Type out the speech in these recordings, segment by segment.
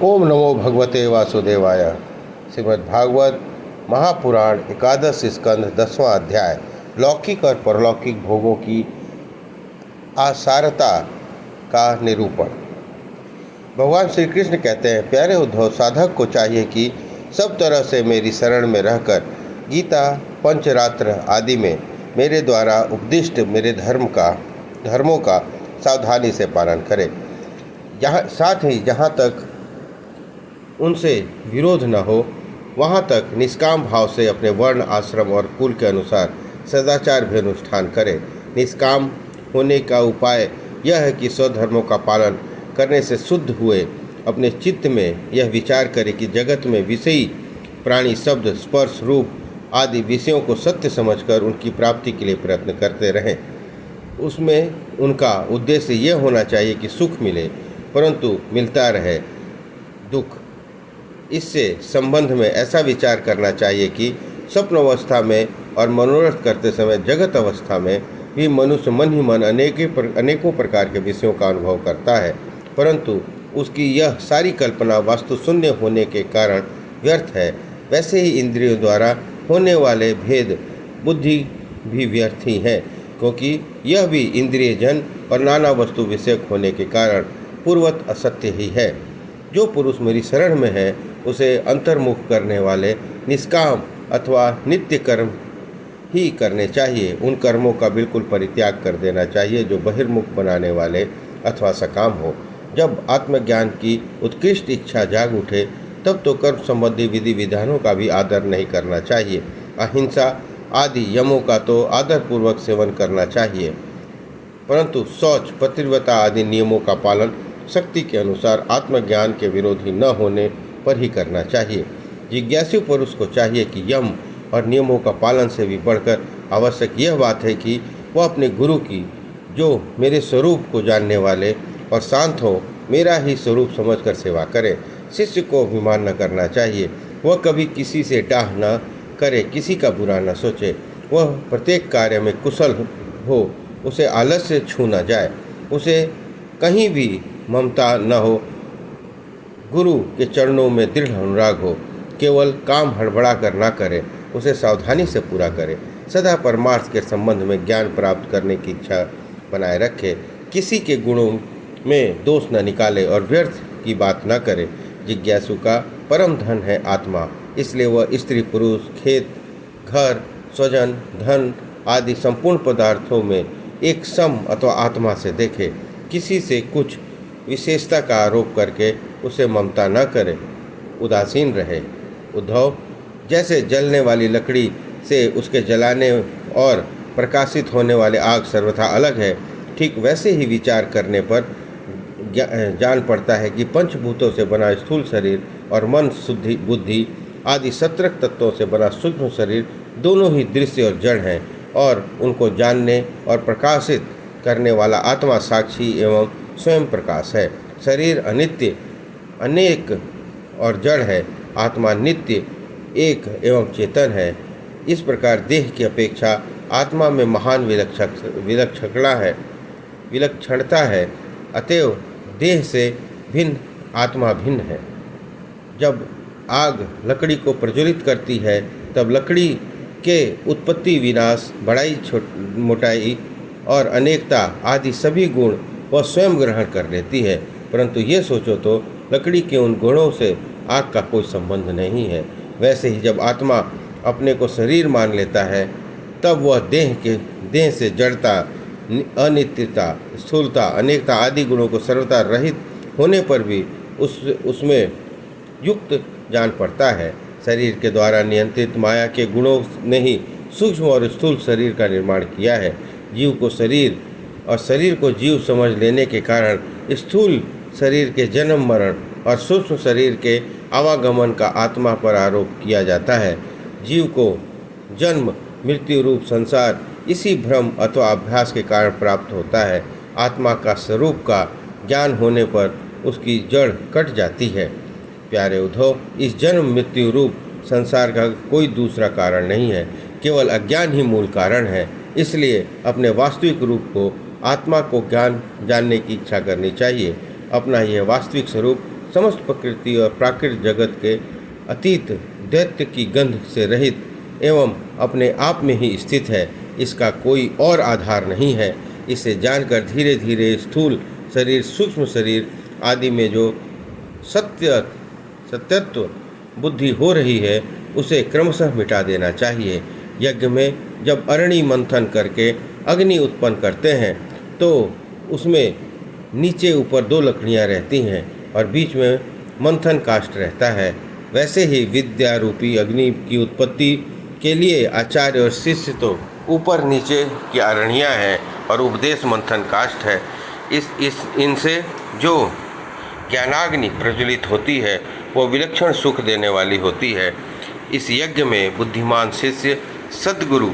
ओम नमो भगवते वासुदेवाय। श्रीमद्भागवत महापुराण एकादश स्कंध 10वां अध्याय लौकिक और परलौकिक भोगों की आसारता का निरूपण। भगवान श्री कृष्ण कहते हैं, प्यारे उद्धव, साधक को चाहिए कि सब तरह से मेरी शरण में रहकर गीता, पंचरात्र आदि में मेरे द्वारा उपदिष्ट मेरे धर्मों का सावधानी से पालन करे। साथ ही जहाँ तक उनसे विरोध न हो वहाँ तक निष्काम भाव से अपने वर्ण, आश्रम और कुल के अनुसार सदाचार भी अनुष्ठान करे। निष्काम होने का उपाय यह है कि स्वधर्मों का पालन करने से शुद्ध हुए अपने चित्त में यह विचार करे कि जगत में विषयी प्राणी शब्द, स्पर्श, रूप आदि विषयों को सत्य समझकर उनकी प्राप्ति के लिए प्रयत्न करते रहें। उसमें उनका उद्देश्य यह होना चाहिए कि सुख मिले, परंतु मिलता रहे दुख। इससे संबंध में ऐसा विचार करना चाहिए कि स्वप्न अवस्था में और मनोरथ करते समय जगत अवस्था में भी मनुष्य मन ही मन अनेकों प्रकार के विषयों का अनुभव करता है, परंतु उसकी यह सारी कल्पना वास्तु शून्य होने के कारण व्यर्थ है। वैसे ही इंद्रियों द्वारा होने वाले भेद बुद्धि भी व्यर्थ ही है, क्योंकि यह भी इंद्रिय जन और नाना वस्तु विषयक होने के कारण पूर्वत असत्य ही है। जो पुरुष मेरी शरण में है उसे अंतर्मुख करने वाले निष्काम अथवा नित्य कर्म ही करने चाहिए। उन कर्मों का बिल्कुल परित्याग कर देना चाहिए जो बहिर्मुख बनाने वाले अथवा सकाम हो। जब आत्मज्ञान की उत्कृष्ट इच्छा जाग उठे तब तो कर्म संबंधी विधि विधानों का भी आदर नहीं करना चाहिए। अहिंसा आदि यमों का तो आदरपूर्वक सेवन करना चाहिए, परंतु शौच, पतिव्रता आदि नियमों का पालन शक्ति के अनुसार आत्मज्ञान के विरोधी न होने पर ही करना चाहिए। जिज्ञासु पुरुष को चाहिए कि यम और नियमों का पालन से भी बढ़कर आवश्यक यह बात है कि वह अपने गुरु की, जो मेरे स्वरूप को जानने वाले और शांत हो, मेरा ही स्वरूप समझकर सेवा करे। शिष्य को अभिमान न करना चाहिए। वह कभी किसी से डाह न करे, किसी का बुरा न सोचे। वह प्रत्येक कार्य में कुशल हो, उसे आलस्य छू न जाए, उसे कहीं भी ममता न हो, गुरु के चरणों में दृढ़ अनुराग हो, केवल काम हड़बड़ा कर ना करे, उसे सावधानी से पूरा करे। सदा परमार्थ के संबंध में ज्ञान प्राप्त करने की इच्छा बनाए रखे, किसी के गुणों में दोष न निकाले और व्यर्थ की बात न करे। जिज्ञासु का परम धन है आत्मा, इसलिए वह स्त्री, पुरुष, खेत, घर, स्वजन, धन आदि संपूर्ण पदार्थों में एक सम अथवा आत्मा से देखे। किसी से कुछ विशेषता का आरोप करके उसे ममता न करे, उदासीन रहे। उद्धव, जैसे जलने वाली लकड़ी से उसके जलाने और प्रकाशित होने वाले आग सर्वथा अलग है, ठीक वैसे ही विचार करने पर जान पड़ता है कि पंचभूतों से बना स्थूल शरीर और मन, शुद्धि, बुद्धि आदि 17 तत्वों से बना सूक्ष्म शरीर दोनों ही दृश्य और जड़ हैं, और उनको जानने और प्रकाशित करने वाला आत्मा साक्षी एवं स्वयं प्रकाश है। शरीर अनित्य, अनेक और जड़ है, आत्मा नित्य, एक एवं चेतन है। इस प्रकार देह की अपेक्षा आत्मा में महान विलक्षणता है। अतएव देह से भिन्न आत्मा भिन्न है। जब आग लकड़ी को प्रज्वलित करती है तब लकड़ी के उत्पत्ति, विनाश, बड़ाई, मोटाई और अनेकता आदि सभी गुण वह स्वयं ग्रहण कर लेती है, परंतु ये सोचो तो लकड़ी के उन गुणों से आग का कोई संबंध नहीं है। वैसे ही जब आत्मा अपने को शरीर मान लेता है तब वह देह से जड़ता, अनित्यता, स्थूलता, अनेकता आदि गुणों को सर्वथा रहित होने पर भी उसमें युक्त जान पड़ता है। शरीर के द्वारा नियंत्रित माया के गुणों ने ही सूक्ष्म और स्थूल शरीर का निर्माण किया है। जीव को शरीर और शरीर को जीव समझ लेने के कारण स्थूल शरीर के जन्म मरण और सूक्ष्म शरीर के आवागमन का आत्मा पर आरोप किया जाता है। जीव को जन्म मृत्यु रूप संसार इसी भ्रम अथवा अभ्यास के कारण प्राप्त होता है। आत्मा का स्वरूप का ज्ञान होने पर उसकी जड़ कट जाती है। प्यारे उद्धव, इस जन्म मृत्यु रूप संसार का कोई दूसरा कारण नहीं है, केवल अज्ञान ही मूल कारण है। इसलिए अपने वास्तविक रूप को, आत्मा को जानने की इच्छा करनी चाहिए। अपना यह वास्तविक स्वरूप समस्त प्रकृति और प्राकृतिक जगत के अतीत दैत्य की गंध से रहित एवं अपने आप में ही स्थित है। इसका कोई और आधार नहीं है। इसे जानकर धीरे धीरे स्थूल शरीर, सूक्ष्म शरीर आदि में जो सत्यत्व बुद्धि हो रही है उसे क्रमशः मिटा देना चाहिए। यज्ञ में जब अरणि मंथन करके अग्नि उत्पन्न करते हैं तो उसमें नीचे ऊपर 2 लकड़ियाँ रहती हैं और बीच में मंथन काष्ठ रहता है। वैसे ही विद्या रूपी अग्नि की उत्पत्ति के लिए आचार्य और शिष्य तो ऊपर नीचे की अरणियाँ हैं और उपदेश मंथन काष्ठ है। इनसे जो ज्ञानाग्नि प्रज्वलित होती है वो विलक्षण सुख देने वाली होती है। इस यज्ञ में बुद्धिमान शिष्य सद्गुरु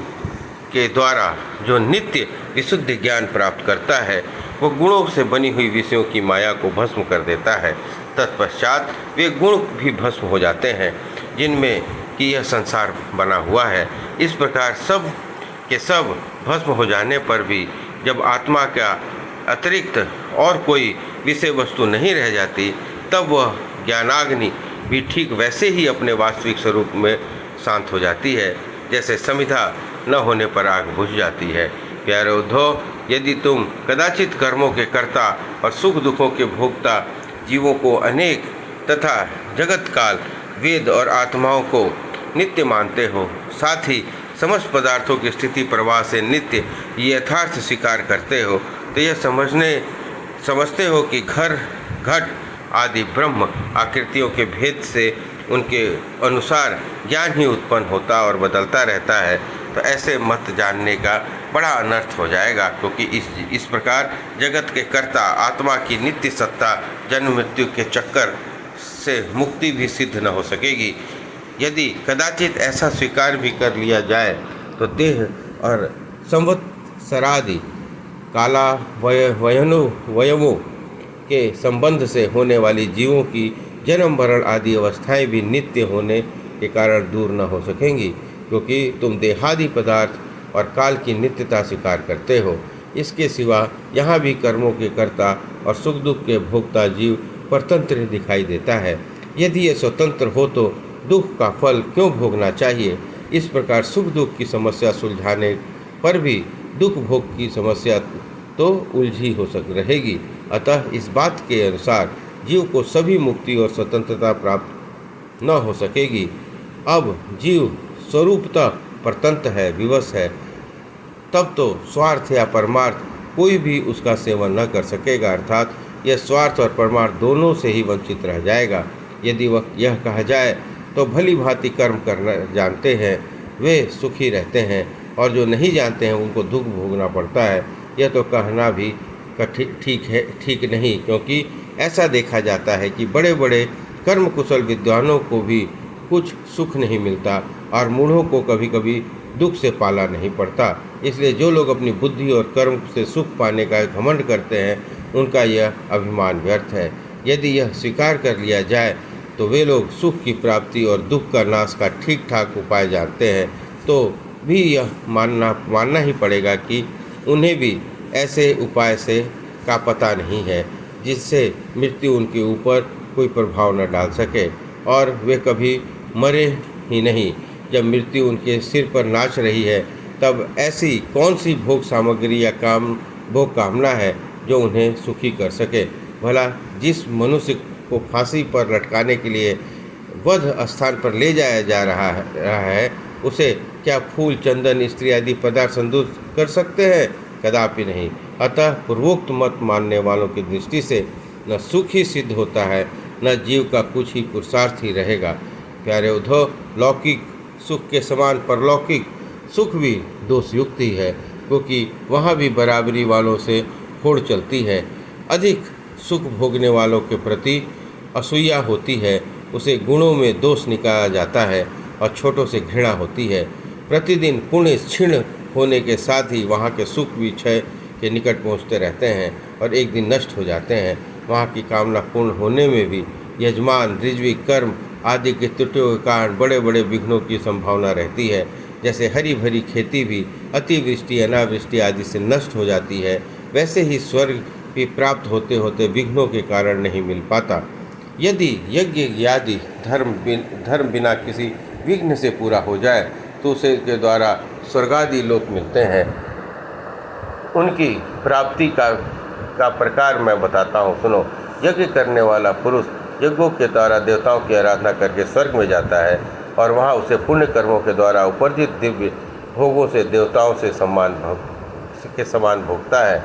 के द्वारा जो नित्य विशुद्ध ज्ञान प्राप्त करता है वो गुणों से बनी हुई विषयों की माया को भस्म कर देता है। तत्पश्चात वे गुण भी भस्म हो जाते हैं जिनमें कि यह संसार बना हुआ है। इस प्रकार सब के सब भस्म हो जाने पर भी जब आत्मा का अतिरिक्त और कोई विषय वस्तु नहीं रह जाती तब वह ज्ञानाग्नि भी ठीक वैसे ही अपने वास्तविक स्वरूप में शांत हो जाती है जैसे समिधा न होने पर आग बुझ जाती है। प्यारे उद्धव, यदि तुम कदाचित कर्मों के कर्ता और सुख दुखों के भोक्ता जीवों को अनेक तथा जगत काल वेद और आत्माओं को नित्य मानते हो, साथ ही समस्त पदार्थों की स्थिति प्रवाह से नित्य यथार्थ स्वीकार करते हो, तो यह समझते हो कि घर घट आदि ब्रह्म आकृतियों के भेद से उनके अनुसार ज्ञान ही उत्पन्न होता और बदलता रहता है, तो ऐसे मत जानने का बड़ा अनर्थ हो जाएगा। क्योंकि इस प्रकार जगत के कर्ता आत्मा की नित्य सत्ता जन्म मृत्यु के चक्कर से मुक्ति भी सिद्ध न हो सकेगी। यदि कदाचित ऐसा स्वीकार भी कर लिया जाए तो देह और संवत्सरादि काला वयमों के संबंध से होने वाली जीवों की जन्म मरण आदि अवस्थाएं भी नित्य होने के कारण दूर न हो सकेंगी, क्योंकि तुम देहादि पदार्थ और काल की नित्यता स्वीकार करते हो। इसके सिवा यहाँ भी कर्मों के कर्ता और सुख दुख के भोक्ता जीव परतंत्र दिखाई देता है। यदि ये स्वतंत्र हो तो दुख का फल क्यों भोगना चाहिए? इस प्रकार सुख दुख की समस्या सुलझाने पर भी दुख भोग की समस्या तो उलझी हो रहेगी। अतः इस बात के अनुसार जीव को सभी मुक्ति और स्वतंत्रता प्राप्त न हो सकेगी। अब जीव स्वरूपतः परतंत्र है, विवश है, तब तो स्वार्थ या परमार्थ कोई भी उसका सेवन न कर सकेगा, अर्थात यह स्वार्थ और परमार्थ दोनों से ही वंचित रह जाएगा। यदि वह यह कहा जाए तो भली भांति कर्म करना जानते हैं वे सुखी रहते हैं और जो नहीं जानते हैं उनको दुख भोगना पड़ता है, यह तो कहना भी ठीक नहीं, क्योंकि ऐसा देखा जाता है कि बड़े बड़े कर्म कुशल विद्वानों को भी कुछ सुख नहीं मिलता और मूढ़ों को कभी कभी दुख से पाला नहीं पड़ता। इसलिए जो लोग अपनी बुद्धि और कर्म से सुख पाने का घमंड करते हैं उनका यह अभिमान व्यर्थ है। यदि यह स्वीकार कर लिया जाए तो वे लोग सुख की प्राप्ति और दुख का नाश का ठीक ठाक उपाय जानते हैं, तो भी यह मानना ही पड़ेगा कि उन्हें भी ऐसे उपाय से का पता नहीं है जिससे मृत्यु उनके ऊपर कोई प्रभाव न डाल सके और वे कभी मरे ही नहीं। जब मृत्यु उनके सिर पर नाच रही है तब ऐसी कौन सी भोग सामग्री या भोग कामना है जो उन्हें सुखी कर सके? भला जिस मनुष्य को फांसी पर लटकाने के लिए वध स्थान पर ले जाया जा रहा है उसे क्या फूल, चंदन, स्त्री आदि पदार्थ संतुष्ट कर सकते हैं? कदापि नहीं। अतः पूर्वोक्त मत मानने वालों की दृष्टि से न सुख ही सिद्ध होता है न जीव का कुछ ही पुरुषार्थ ही रहेगा। प्यारे उद्धव, लौकिक सुख के समान परलौकिक सुख भी दोषयुक्त ही है, क्योंकि वहाँ भी बराबरी वालों से होड़ चलती है। अधिक सुख भोगने वालों के प्रति असूया होती है, उसे गुणों में दोष निकाला जाता है और छोटों से घृणा होती है। प्रतिदिन पुण्य क्षीण होने के साथ ही वहाँ के सुख भी क्षय के निकट पहुँचते रहते हैं और एक दिन नष्ट हो जाते हैं। वहाँ की कामना पूर्ण होने में भी यजमान, ऋज्वी, कर्म आदि के त्रुटियों के कारण बड़े बड़े विघ्नों की संभावना रहती है। जैसे हरी भरी खेती भी अतिवृष्टि, अनावृष्टि आदि से नष्ट हो जाती है, वैसे ही स्वर्ग भी प्राप्त होते होते विघ्नों के कारण नहीं मिल पाता। यदि यज्ञ आदि धर्म बिना किसी विघ्न से पूरा हो जाए तो उसे के द्वारा स्वर्गादि लोक मिलते हैं। उनकी प्राप्ति का प्रकार मैं बताता हूँ, सुनो। यज्ञ करने वाला पुरुष यज्ञों के द्वारा देवताओं की आराधना करके स्वर्ग में जाता है और वहाँ उसे पुण्य कर्मों के द्वारा उपार्जित दिव्य भोगों से देवताओं से समान भोगता है।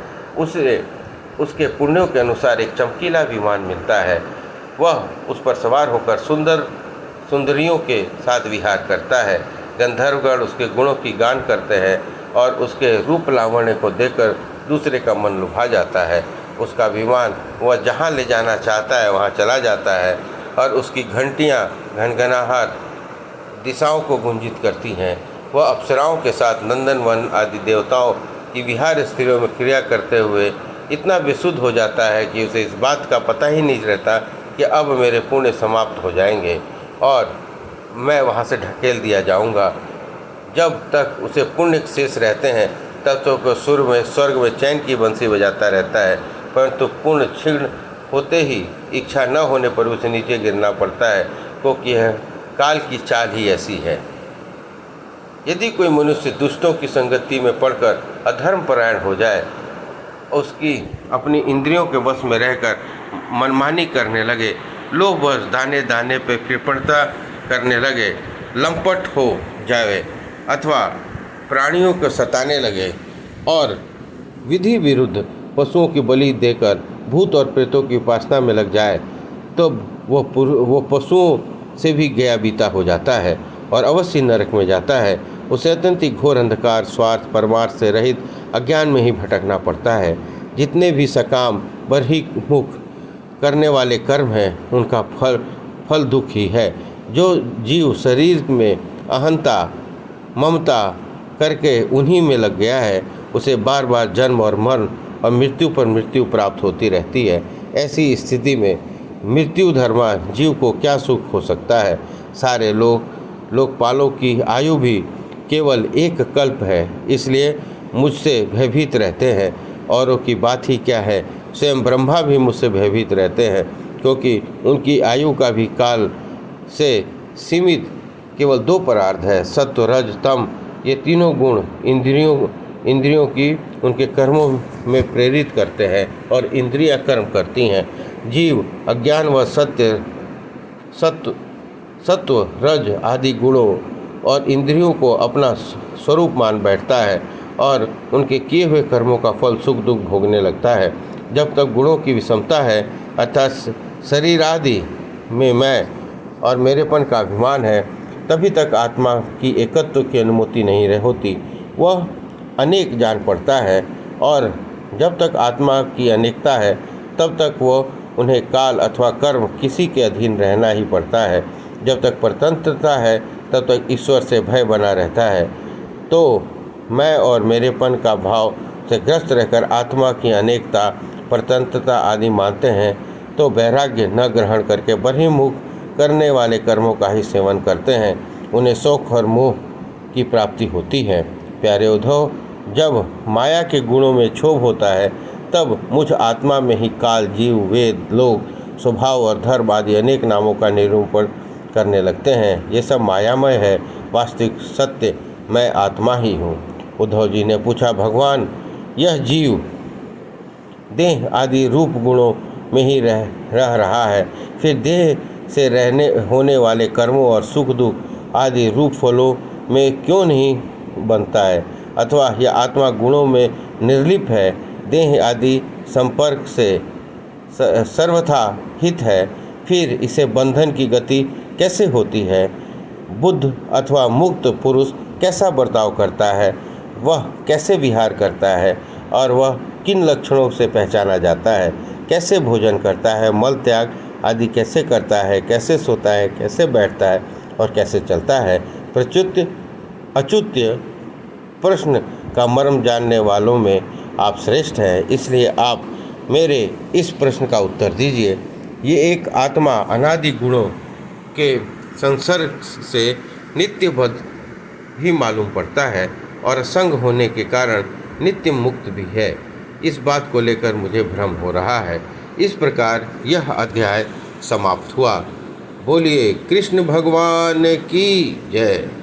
उसके पुण्यों के अनुसार एक चमकीला विमान मिलता है। वह उस पर सवार होकर सुंदरियों के साथ विहार करता है। गंधर्वगण उसके गुणों की गान करते हैं और उसके रूप लावण्य को देखकर दूसरे का मन लुभा जाता है। उसका विमान वह जहाँ ले जाना चाहता है वहाँ चला जाता है और उसकी घंटियाँ घनघनाहट दिशाओं को गुंजित करती हैं। वह अप्सराओं के साथ नंदनवन आदि देवताओं की विहार स्त्रियों में क्रिया करते हुए इतना विशुद्ध हो जाता है कि उसे इस बात का पता ही नहीं रहता कि अब मेरे पुण्य समाप्त हो जाएंगे और मैं वहाँ से ढकेल दिया जाऊँगा। जब तक उसे पुण्य शेष रहते हैं तब तो स्वर्ग में चैन की बंसी बजाता रहता है, परंतु पुण्य क्षीण होते ही इच्छा न होने पर उसे नीचे गिरना पड़ता है, क्योंकि यह काल की चाल ही ऐसी है। यदि कोई मनुष्य दुष्टों की संगति में पड़कर अधर्मपरायण हो जाए, उसकी अपनी इंद्रियों के वश में रहकर मनमानी करने लगे, लोभवश दाने दाने पर कृपणता करने लगे, लंपट हो जाए अथवा प्राणियों को सताने लगे और विधि विरुद्ध पशुओं की बलि देकर भूत और प्रेतों की उपासना में लग जाए, तो वो पशुओं से भी गया बीता हो जाता है और अवश्य नरक में जाता है। उसे अत्यंत घोर अंधकार, स्वार्थ, परमार्थ से रहित अज्ञान में ही भटकना पड़ता है। जितने भी सकाम बहिर्मुख करने वाले कर्म हैं, उनका फल दुख ही है। जो जीव शरीर में अहंता ममता करके उन्हीं में लग गया है, उसे बार बार जन्म और मरण और मृत्यु पर मृत्यु प्राप्त होती रहती है। ऐसी स्थिति में मृत्यु धर्मा जीव को क्या सुख हो सकता है। सारे लोकपालों की आयु भी केवल एक कल्प है, इसलिए मुझसे भयभीत रहते हैं। औरों की बात ही क्या है, स्वयं ब्रह्मा भी मुझसे भयभीत रहते हैं, क्योंकि उनकी आयु का भी काल से सीमित केवल 2 परार्थ है, सत्व रज तम। ये तीनों गुण इंद्रियों की उनके कर्मों में प्रेरित करते हैं और इंद्रियां कर्म करती हैं। जीव अज्ञान व सत्व रज आदि गुणों और इंद्रियों को अपना स्वरूप मान बैठता है और उनके किए हुए कर्मों का फल सुख दुख भोगने लगता है। जब तक गुणों की विषमता है, अर्थात शरीर आदि में मैं और मेरेपन का अभिमान है, तभी तक आत्मा की एकत्व की अनुमति नहीं होती। वह अनेक जान पड़ता है और जब तक आत्मा की अनेकता है तब तक उन्हें काल अथवा कर्म किसी के अधीन रहना ही पड़ता है। जब तक परतंत्रता है तब तक ईश्वर से भय बना रहता है। तो मैं और मेरेपन का भाव से ग्रस्त रहकर आत्मा की अनेकता, परतंत्रता आदि मानते हैं, तो वैराग्य न ग्रहण करके बहिर्मुख करने वाले कर्मों का ही सेवन करते हैं। उन्हें शौक और मोह की प्राप्ति होती है। प्यारे उद्धव, जब माया के गुणों में क्षोभ होता है तब मुझ आत्मा में ही काल, जीव, वेद, लोक, स्वभाव और धर्म आदि अनेक नामों का निरूपण करने लगते हैं। ये सब मायामय है, वास्तविक सत्य मैं आत्मा ही हूँ। उद्धव जी ने पूछा, भगवान, यह जीव देह आदि रूप गुणों में ही रह रहा है, फिर देह से होने वाले कर्मों और सुख दुख आदि रूप फलों में क्यों नहीं बनता है? अथवा यह आत्मा गुणों में निर्लिप्त है, देह आदि संपर्क से सर्वथा हित है, फिर इसे बंधन की गति कैसे होती है? बुद्ध अथवा मुक्त पुरुष कैसा बर्ताव करता है? वह कैसे विहार करता है और वह किन लक्षणों से पहचाना जाता है? कैसे भोजन करता है, मल त्याग आदि कैसे करता है, कैसे सोता है, कैसे बैठता है और कैसे चलता है? प्रच्युत अच्युत्य प्रश्न का मर्म जानने वालों में आप श्रेष्ठ हैं, इसलिए आप मेरे इस प्रश्न का उत्तर दीजिए। ये एक आत्मा अनादि गुणों के संसर्ग से नित्यबद्ध ही मालूम पड़ता है और असंग होने के कारण नित्य मुक्त भी है। इस बात को लेकर मुझे भ्रम हो रहा है। इस प्रकार यह अध्याय समाप्त हुआ। बोलिए कृष्ण भगवान की जय।